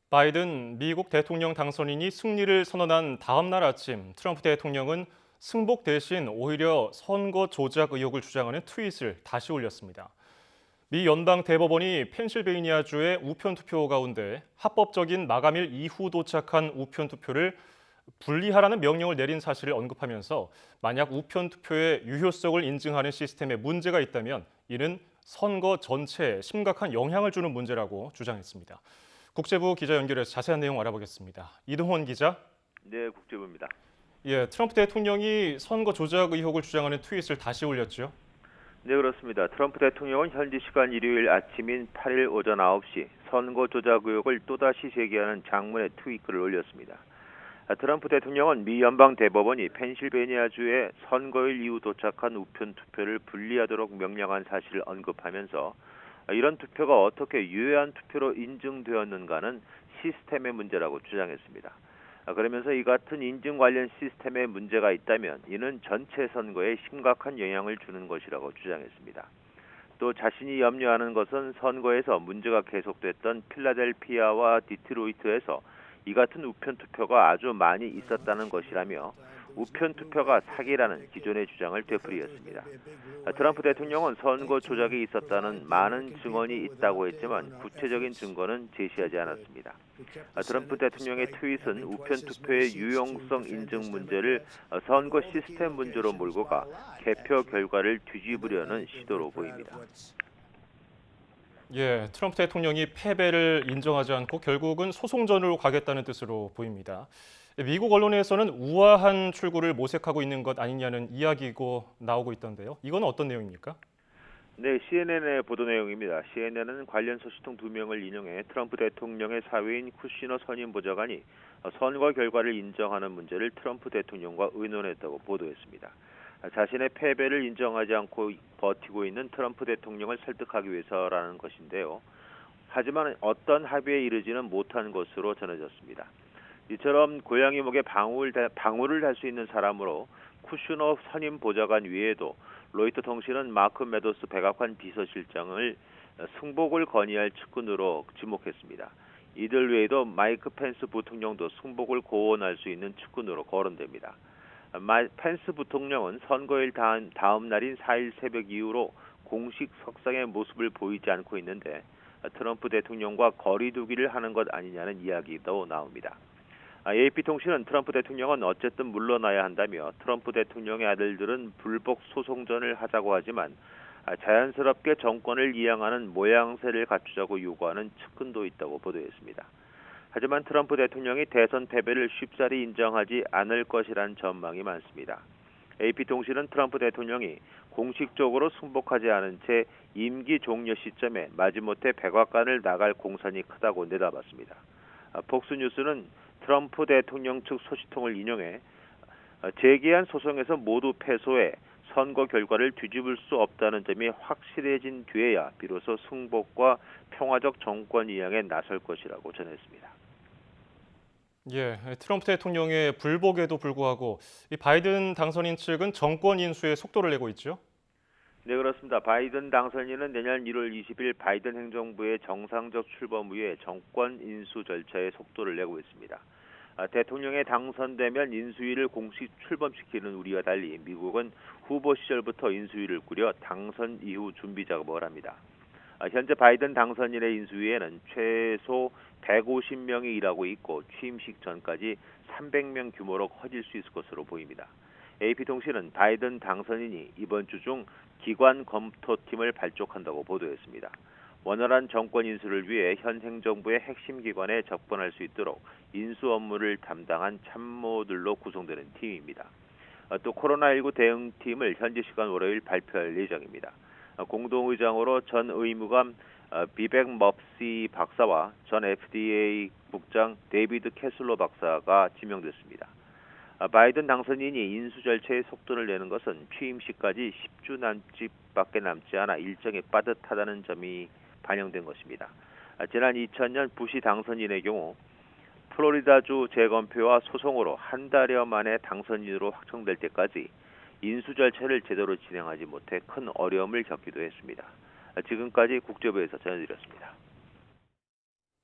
바이든 미국 대통령 당선인이 승리를 선언한 다음 날 아침, 트럼프 대통령은 승복 대신 오히려 선거 조작 의혹을 주장하는 트윗을 다시 올렸습니다. 미 연방 대법원이 펜실베이니아주의 우편 투표 가운데 합법적인 마감일 이후 도착한 우편 투표를 분리하라는 명령을 내린 사실을 언급하면서 만약 우편 투표의 유효성을 인증하는 시스템에 문제가 있다면 이는 선거 전체에 심각한 영향을 주는 문제라고 주장했습니다. 국제부 기자 연결해서 자세한 내용 알아보겠습니다. 이동헌 기자. 네, 국제부입니다. 트럼프 대통령이 선거 조작 의혹을 주장하는 트윗을 다시 올렸죠. 네, 그렇습니다. 트럼프 대통령은 현지 시간 일요일 아침인 8일 오전 9시 선거 조작 의혹을 또다시 제기하는 장문의 트윗글을 올렸습니다. 트럼프 대통령은 미 연방 대법원이 펜실베니아주의 선거일 이후 도착한 우편 투표를 분리하도록 명령한 사실을 언급하면서 이런 투표가 어떻게 유효한 투표로 인증되었는가는 시스템의 문제라고 주장했습니다. 그러면서 이 같은 인증 관련 시스템에 문제가 있다면 이는 전체 선거에 심각한 영향을 주는 것이라고 주장했습니다. 또 자신이 염려하는 것은 선거에서 문제가 계속됐던 필라델피아와 디트로이트에서 이 같은 우편 투표가 아주 많이 있었다는 것이라며 우편 투표가 사기라는 기존의 주장을 되풀이했습니다. 트럼프 대통령은 선거 조작이 있었다는 많은 증언이 있다고 했지만 구체적인 증거는 제시하지 않았습니다. 트럼프 대통령의 트윗은 우편 투표의 유용성 인증 문제를 선거 시스템 문제로 몰고 가 개표 결과를 뒤집으려는 시도로 보입니다. 트럼프 대통령이 패배를 인정하지 않고 결국은 소송전으로 가겠다는 뜻으로 보입니다. 미국 언론에서는 우아한 출구를 모색하고 있는 것 아니냐는 이야기가 나오고 있던데요. 이건 어떤 내용입니까? 네, CNN의 보도 내용입니다. CNN은 관련 소식통 2명을 인용해 트럼프 대통령의 사위인 쿠시너 선임 보좌관이 선거 결과를 인정하는 문제를 트럼프 대통령과 의논했다고 보도했습니다. 자신의 패배를 인정하지 않고 버티고 있는 트럼프 대통령을 설득하기 위해서라는 것인데요. 하지만 어떤 합의에 이르지는 못한 것으로 전해졌습니다. 이처럼 고양이 목에 방울을 달 수 있는 사람으로 쿠슈너 선임 보좌관 외에도 로이터 통신은 마크 메도스 백악관 비서실장을 승복을 건의할 측근으로 지목했습니다. 이들 외에도 마이크 펜스 부통령도 승복을 고언할 수 있는 측근으로 거론됩니다. 펜스 부통령은 선거일 다음 날인 4일 새벽 이후로 공식 석상의 모습을 보이지 않고 있는데 트럼프 대통령과 거리 두기를 하는 것 아니냐는 이야기도 나옵니다. AP통신은 트럼프 대통령은 어쨌든 물러나야 한다며 트럼프 대통령의 아들들은 불복 소송전을 하자고 하지만 자연스럽게 정권을 이양하는 모양새를 갖추자고 요구하는 측근도 있다고 보도했습니다. 하지만 트럼프 대통령이 대선 패배를 쉽사리 인정하지 않을 것이란 전망이 많습니다. AP통신은 트럼프 대통령이 공식적으로 승복하지 않은 채 임기 종료 시점에 마지못해 백악관을 나갈 공산이 크다고 내다봤습니다. 폭스뉴스는 트럼프 대통령 측 소식통을 인용해 제기한 소송에서 모두 패소해 선거 결과를 뒤집을 수 없다는 점이 확실해진 뒤에야 비로소 승복과 평화적 정권 이양에 나설 것이라고 전했습니다. 트럼프 대통령의 불복에도 불구하고 이 바이든 당선인 측은 정권 인수에 속도를 내고 있죠. 네, 그렇습니다. 바이든 당선인은 내년 1월 20일 바이든 행정부의 정상적 출범 후에 정권 인수 절차에 속도를 내고 있습니다. 대통령에 당선되면 인수위를 공식 출범시키는 우리와 달리 미국은 후보 시절부터 인수위를 꾸려 당선 이후 준비 작업을 합니다. 현재 바이든 당선인의 인수위에는 최소 150명이 일하고 있고 취임식 전까지 300명 규모로 커질 수 있을 것으로 보입니다. AP통신은 바이든 당선인이 이번 주 중 기관 검토팀을 발족한다고 보도했습니다. 원활한 정권 인수를 위해 현 행정부의 핵심 기관에 접근할 수 있도록 인수 업무를 담당한 참모들로 구성되는 팀입니다. 또 코로나19 대응팀을 현지 시간 월요일 발표할 예정입니다. 공동의장으로 전 의무감 비백 머시 박사와 전 FDA 국장 데이비드 캐슬러 박사가 지명됐습니다. 바이든 당선인이 인수 절차에 속도를 내는 것은 취임식까지 10주 남짓밖에 남지 않아 일정이 빠듯하다는 점이 반영된 것입니다. 지난 2000년 부시 당선인의 경우 플로리다주 재검표와 소송으로 한 달여 만에 당선인으로 확정될 때까지 인수 절차를 제대로 진행하지 못해 큰 어려움을 겪기도 했습니다. 지금까지 국제부에서 전해드렸습니다.